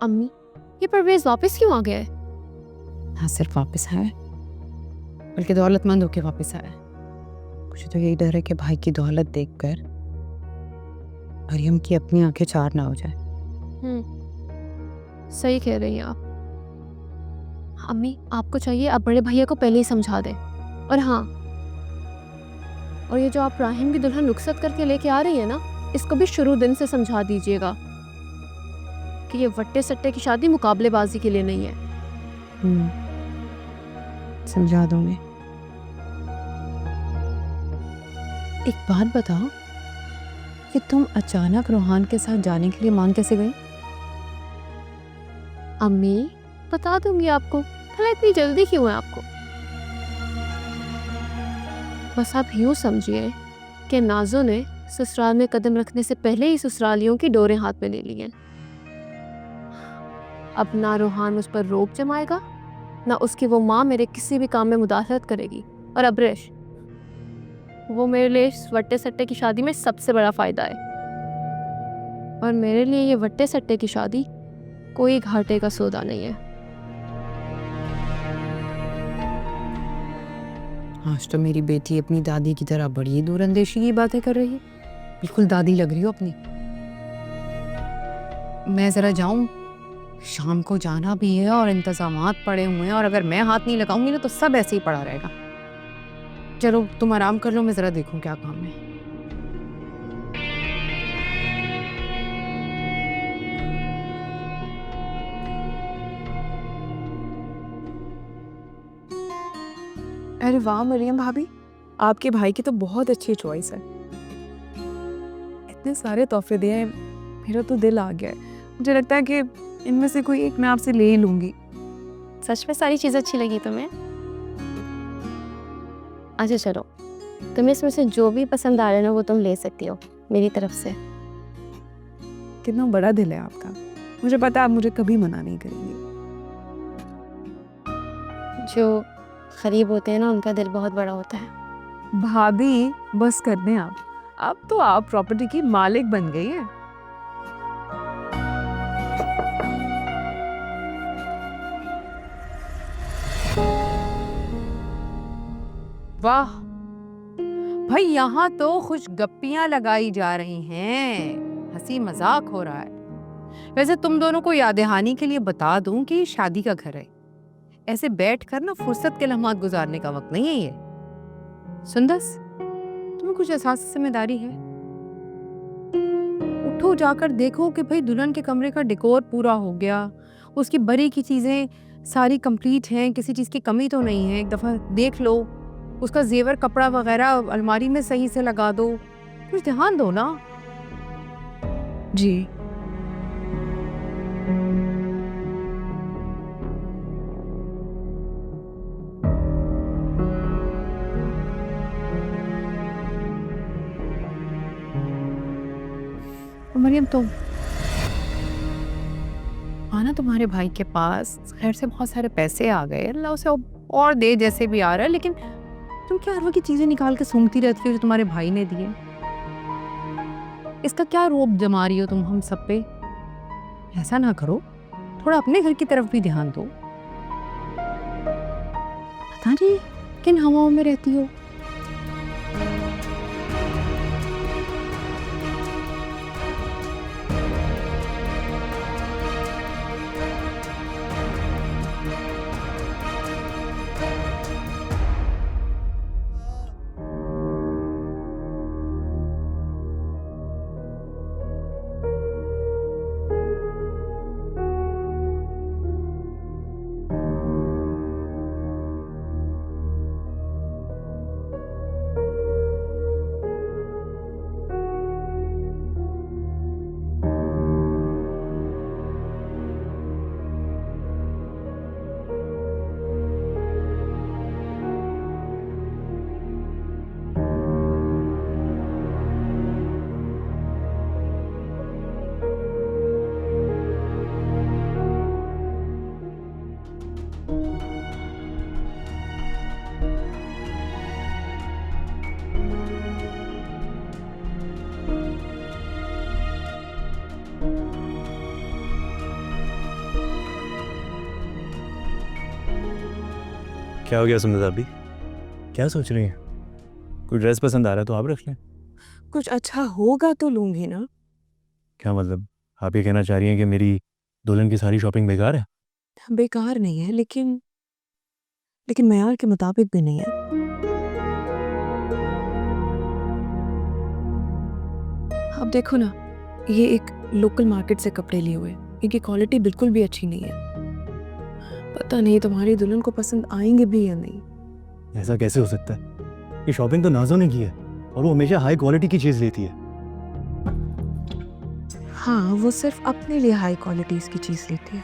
अम्मी, ये परवेज वापस क्यों आ गया है? हाँ, सिर्फ वापस आया है, बल्कि दौलतमंद होके वापस आया है। मुझे तो यही डर है कि भाई की दौलत देखकर मरियम की अपनी आंखें चार ना हो जाए। सही कह रही हैं आप। अम्मी, आपको चाहिए आप बड़े भैया को पहले ही समझा दें। और हाँ, और ये जो आप राहिम की दुल्हन रुखसत करके लेके आ रही है ना, इसको भी शुरू दिन से समझा दीजिएगा कि ये वट्टे सट्टे की शादी मुकाबलेबाजी के लिए नहीं है। समझा दूंगी। एक बात बताओ कि तुम अचानक रोहान के साथ जाने के लिए मान कैसे गई? अम्मी, बता दूंगी आपको। भला इतनी जल्दी क्यों है आपको? बस आप यूँ समझिए कि नाजो ने ससुराल में कदम रखने से पहले ही ससुरालियों की डोरें हाथ में ले ली हैं। अब ना रोहान उस पर रोब जमाएगा, ना उसकी वो माँ मेरे किसी भी काम में मुदाखलत करेगी। और अब्रेश, वो मेरे लिए इस वट्टे सट्टे की शादी में सबसे बड़ा फायदा है। और मेरे लिए ये वट्टे सट्टे की शादी कोई घाटे का सौदा नहीं है। आज तो मेरी बेटी अपनी दादी की तरह बड़ी दूरंदेशी की बातें कर रही है। बिल्कुल दादी लग रही हो अपनी। मैं जरा जाऊं, शाम को जाना भी है और इंतजामात पड़े हुए हैं, और अगर मैं हाथ नहीं लगाऊंगी ना तो सब ऐसे ही पड़ा रहेगा। चलो तुम आराम कर लो, मैं जरा देखूं क्या काम है। अरे वाह मरियम भाभी, आपके भाई की तो बहुत अच्छी चॉइस है। इतने सारे तोहफे दिए हैं, मेरा तो दिल आ गया है। मुझे लगता है कि इनमें से कोई एक मैं आपसे ले ही लूंगी। सच में सारी चीज़ अच्छी लगी तुम्हें? अच्छा चलो, तुम्हें इसमें से जो भी पसंद आ रहा है ना वो तुम ले सकती हो मेरी तरफ से। कितना बड़ा दिल है आपका। मुझे पता है आप मुझे कभी मना नहीं करेंगी। जो गरीब होते हैं ना उनका दिल बहुत बड़ा होता है। भाभी बस कर दें आप। अब तो आप प्रॉपर्टी की मालिक बन गई हैं। वाह भाई, यहाँ तो खुशगप्पियां लगाई जा रही हैं, हंसी मजाक हो रहा है। वैसे तुम दोनों को याद दहानी के लिए बता दूं कि ये शादी का घर है। ऐसे बैठ कर ना फुर्सत के लम्हात गुजारने का वक्त नहीं है ये। सुंदस, तुम्हें कुछ एहसास जिम्मेदारी है? उठो, जाकर देखो कि भाई दुल्हन के कमरे का डेकोर पूरा हो गया, उसकी बरी की चीजें सारी कंप्लीट हैं, किसी चीज की कमी तो नहीं है। एक दफा देख लो, उसका जेवर कपड़ा वगैरह अलमारी में सही से लगा दो, कुछ ध्यान दो ना। जी मरियम, तुम आना, तुम्हारे भाई के पास खैर से बहुत सारे पैसे आ गए, अल्लाह उसे और दे जैसे भी आ रहा है, लेकिन तुम क्या हर वक्त की चीजें निकाल के सूंघती रहती हो जो तुम्हारे भाई ने दिए? इसका क्या रोब जमा रही हो तुम हम सब पे? ऐसा ना करो, थोड़ा अपने घर की तरफ भी ध्यान दो। पता नहीं किन हवाओं में रहती हो। क्या हो गया सुंदर अभी? क्या सोच रही हैं? कोई ड्रेस पसंद आ रहा है तो आप रख लें। कुछ अच्छा होगा तो लूंगी ना। क्या मतलब, आप ये कहना चाह रही हैं कि मेरी दुल्हन की सारी शॉपिंग बेकार है? बेकार नहीं है, लेकिन मेयार के मुताबिक भी नहीं है। अब देखो ना, ये एक लोकल मार्केट से कपड़े लिए हुए, इनकी क्वालिटी बिल्कुल भी अच्छी नहीं है। पता नहीं तुम्हारी दुल्हन को पसंद आएंगे भी या नहीं। ऐसा कैसे हो सकता है? ये शॉपिंग तो नाजो ने की है और वो हमेशा हाई क्वालिटी की चीज़ लेती है। हाँ, वो सिर्फ अपने लिए हाई क्वालिटीज की चीज लेती है।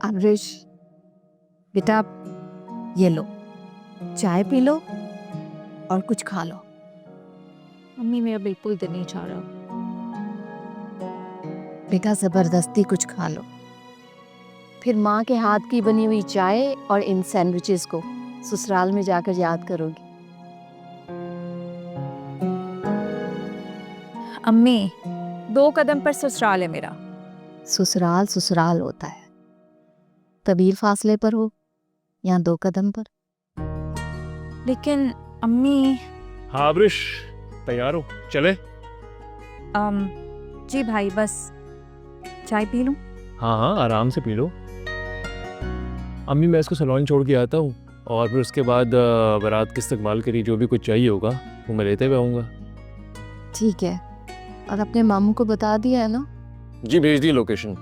अमरीश, बेटा ये लो, चाय पी लो और कुछ खा लो। मम्मी मेरा बिल्कुल दिल नहीं चाह रहा। बेटा जबरदस्ती कुछ खा लो, फिर माँ के हाथ की बनी हुई चाय और इन सैंडविचेस को ससुराल में जाकर याद करोगी। अम्मी, 2 कदम पर ससुराल है मेरा। ससुराल ससुराल होता है, तवील फासले पर हो या 2 कदम पर। लेकिन अम्मी। हाँ अब्रिश, तैयार हो? चले? जी भाई, बस चाय पी लूं? हाँ हाँ, आराम से पी लो। अम्मी मैं इसको सैलून छोड़ के आता हूँ और फिर उसके बाद बारात की इस्तकबाल के लिए जो भी कुछ चाहिए होगा वो मैं लेते हुए आऊँगा। ठीक है, और अपने मामू को बता दिया है ना? जी भेज दी लोकेशन।